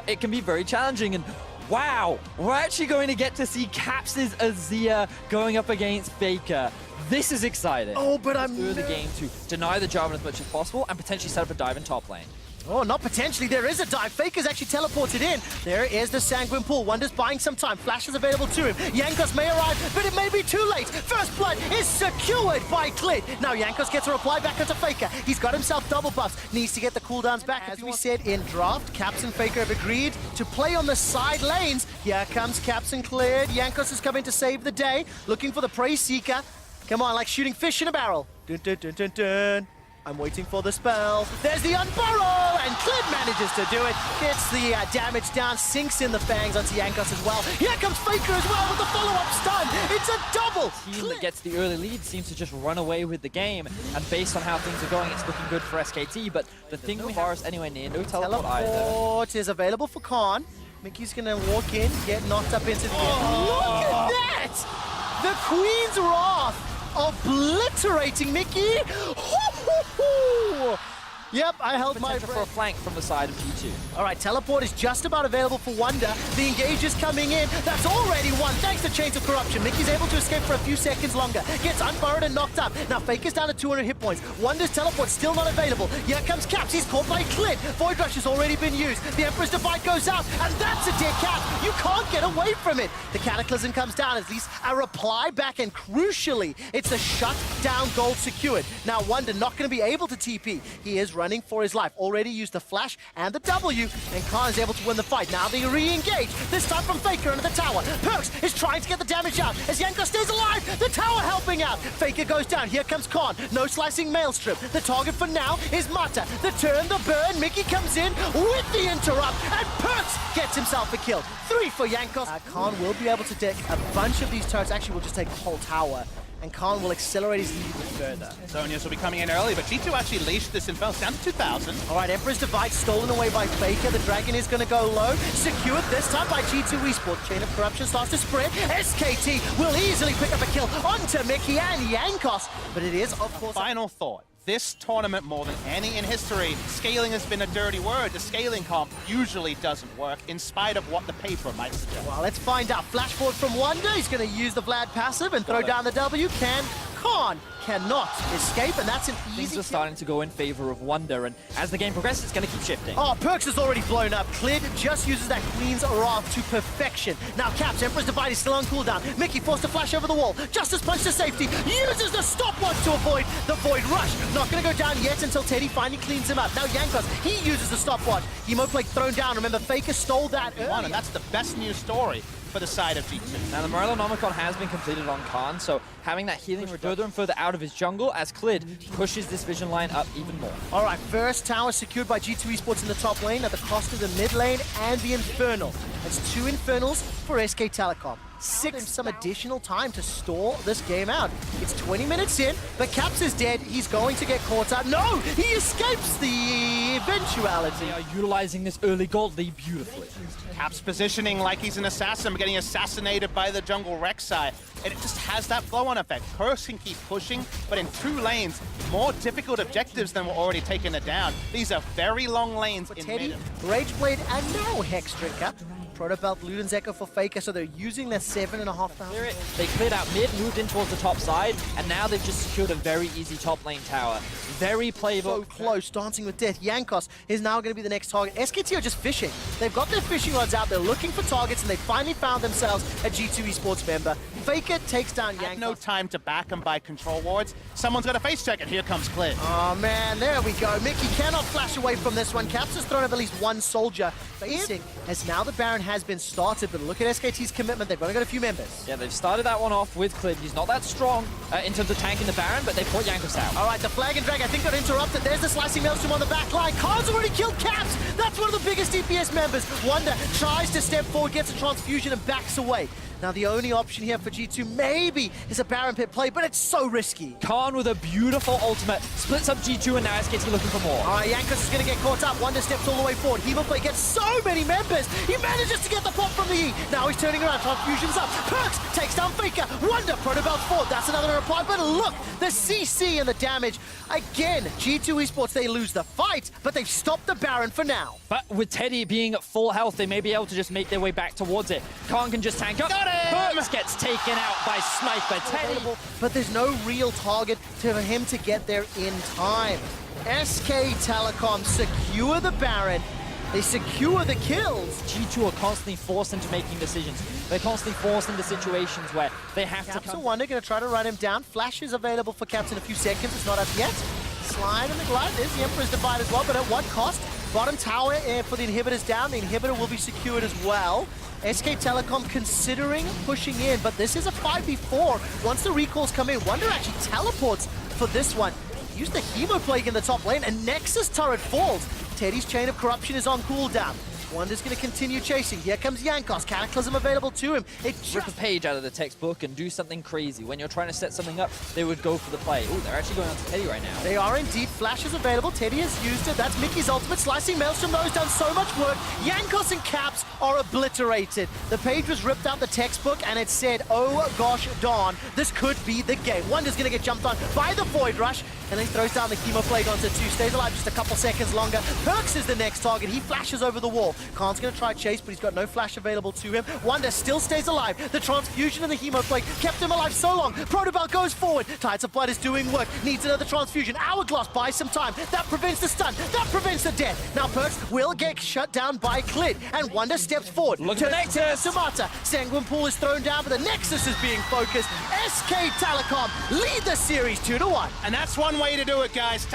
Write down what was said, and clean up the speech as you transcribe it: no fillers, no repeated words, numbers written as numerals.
it can be very challenging. And wow, we're actually going to get to see Caps' Azir going up against Faker. This is exciting. Oh, but I'm through the game to deny the Jarvan as much as possible and potentially set up a dive in top lane. Oh, not potentially. There is a dive. Faker's actually teleported in. There is the Sanguine Pool. Wonder's buying some time. Flash is available to him. Jankos may arrive, but it may be too late. First blood is secured by Clit. Now Jankos gets a reply back onto Faker. He's got himself double buffs. Needs to get the cooldowns back. As we said in draft, Caps and Faker have agreed to play on the side lanes. Here comes Caps and cleared. Jankos is coming to save the day. Looking for the Prey Seeker. Come on, like shooting fish in a barrel. Dun, dun, dun, dun, dun. I'm waiting for the spell. There's the unburrow, and Clint manages to do it. Gets the damage down, sinks in the fangs onto Jankos as well. Here comes Faker as well with the follow-up stun. It's a double. The team that gets the early lead seems to just run away with the game, and based on how things are going, it's looking good for SKT. But the thing we have is anywhere near no teleport either. Teleport is available for Khan. Mickey's gonna walk in, get knocked up into the game. Look at that! The Queen's Wrath obliterating Mickey. Yep, I held my breath for a flank from the side of G2. All right, teleport is just about available for Wonder. The engage is coming in. That's already one, thanks to Chains of Corruption. Mickey's able to escape for a few seconds longer. Gets unburrowed and knocked up. Now Faker's down to 200 hit points. Wonder's teleport still not available. Here comes Caps. He's caught by Clit. Void Rush has already been used. The Emperor's Divide goes out, and that's a dead Cap. You can't get away from it. The Cataclysm comes down, at least a reply back, and crucially, it's a shut-down gold secured. Now Wonder not going to be able to TP. He is running for his life. Already used the flash and the W, and Khan is able to win the fight. Now they re-engage, this time from Faker into the tower. Perks is trying to get the damage out as Jankos stays alive. The tower helping out. Faker goes down. Here comes Khan. No slicing Maelstrom. The target for now is Mata. The turn, the burn. Mickey comes in with the interrupt, and Perks gets himself a kill. 3 for Jankos. Khan will be able to deck a bunch of these turrets. Actually, will just take the whole tower, and Khan will accelerate his lead further. Zonias will be coming in early, but G2 actually leashed this Inferno down to 2,000. All right, Emperor's Divide stolen away by Faker. The Dragon is going to go low. Secured this time by G2 Esports. Chain of Corruption starts to spread. SKT will easily pick up a kill onto Mickey and Jankos, but it is, of course... Final thought. This tournament, more than any in history, scaling has been a dirty word. The scaling comp usually doesn't work, in spite of what the paper might suggest. Well, let's find out. Flash forward from Wonder. He's going to use the Vlad passive and throw down the W. Khan cannot escape, and that's an easy... Things are starting to go in favor of Wonder, and as the game progresses, it's going to keep shifting. Oh, Perks is already blown up. Clid just uses that Queen's Wrath to perfection. Now Caps, Emperor's Divide is still on cooldown. Mickey forced to flash over the wall. Justice Punch to safety. Uses the stopwatch to avoid the Void Rush. Not going to go down yet until Teddy finally cleans him up. Now Jankos, he uses the stopwatch. Emoplate thrown down. Remember, Faker stole that earlier. And that's the best news story for the side of G2. Now the Morellonomicon has been completed on Khan, so having that healing further and further out of his jungle as Clid pushes this vision line up even more. All right, first tower secured by G2 Esports in the top lane at the cost of the mid lane and the Infernal. That's 2 Infernals for SK Telecom. 6 some additional time to stall this game out. It's 20 minutes in, but Caps is dead. He's going to get caught up. No, he escapes the eventuality. They are utilizing this early gold lead beautifully. Caps positioning like he's an assassin, but getting assassinated by the jungle Rek'Sai. And it just has that flow-on effect. Curse can keep pushing, but in 2 lanes, more difficult objectives than were already taking it down. These are very long lanes in Teddy, mid. Rageblade, and now Hex Drinker. Protobelt, Luden's Echo for Faker, so they're using their 7,500. They cleared out mid, moved in towards the top side, and now they've just secured a very easy top lane tower. Very playbook. So close, dancing with death. Jankos is now going to be the next target. SKT are just fishing. They've got their fishing rods out. They're looking for targets, and they finally found themselves a G2 Esports member. Faker takes down Jankos. No time to back and buy control wards. Someone's got a face check, and here comes Clint. Oh man, there we go. Mickey cannot flash away from this one. Caps has thrown up at least 1 soldier. Facing as now the Baron has been started, but look at SKT's commitment. They've only got a few members. Yeah, they've started that one off with Clid. He's not that strong in terms of tanking the Baron, but they put Jankos out. All right, the Flag and Drag, I think, got interrupted. There's the slicing Maelstrom on the back line. Khan's already killed Caps. That's one of the biggest DPS members. Wonder tries to step forward, gets a transfusion, and backs away. Now the only option here for G2 maybe is a Baron pit play, but it's so risky. Khan with a beautiful ultimate splits up G2, and now SKT looking for more. All right, Jankos is going to get caught up. Wonder steps all the way forward. Hemoplay gets so many members. He manages to get the pop from the E. Now he's turning around. Transfusion's up. Perks takes down Faker. Wonder Protobelt forward. That's another reply. But look, the CC and the damage. Again, G2 Esports, they lose the fight, but they've stopped the Baron for now. But with Teddy being at full health, they may be able to just make their way back towards it. Khan can just tank up. Got him! Perks gets taken out by Sniper Teddy. But there's no real target for him to get there in time. SK Telecom secure the Baron. They secure the kills. G2 are constantly forced into making decisions. They're constantly forced into situations where they have Caps to come. Wonder going to try to run him down. Flash is available for Caps in a few seconds. It's not up yet. Slide and the glide. There's the Emperor's Divide as well, but at what cost? Bottom tower for the inhibitors down. The inhibitor will be secured as well. SK Telecom considering pushing in, but this is a 5v4. Once the recalls come in, Wonder actually teleports for this one. Use the Hemo Plague in the top lane, and Nexus turret falls. Teddy's Chain of Corruption is on cooldown. Wonder's going to continue chasing. Here comes Jankos. Cataclysm available to him. It Rip a page out of the textbook and do something crazy. When you're trying to set something up, they would go for the play. Oh, they're actually going on to Teddy right now. They are indeed. Flash is available. Teddy has used it. That's Mickey's ultimate. Slicing Maelstrom, though, has done so much work. Jankos and Caps are obliterated. The page was ripped out the textbook, and it said, oh gosh darn, this could be the game. Wonder's going to get jumped on by the Void Rush, and then throws down the Chemo Plague onto 2. Stays alive just a couple seconds longer. Perks is the next target. He flashes over the wall. Khan's going to try chase, but he's got no flash available to him. Wonder still stays alive. The transfusion and the Hemo Plague kept him alive so long. Protobelt goes forward. Tides of Blood is doing work. Needs another transfusion. Hourglass buys some time. That prevents the stun. That prevents the death. Now Perks will get shut down by Clid, and Wonder steps forward. Look at the Nexus! Tomata. Sanguine Pool is thrown down, but the Nexus is being focused. SK Telecom lead the series 2-1. And that's one way to do it, guys.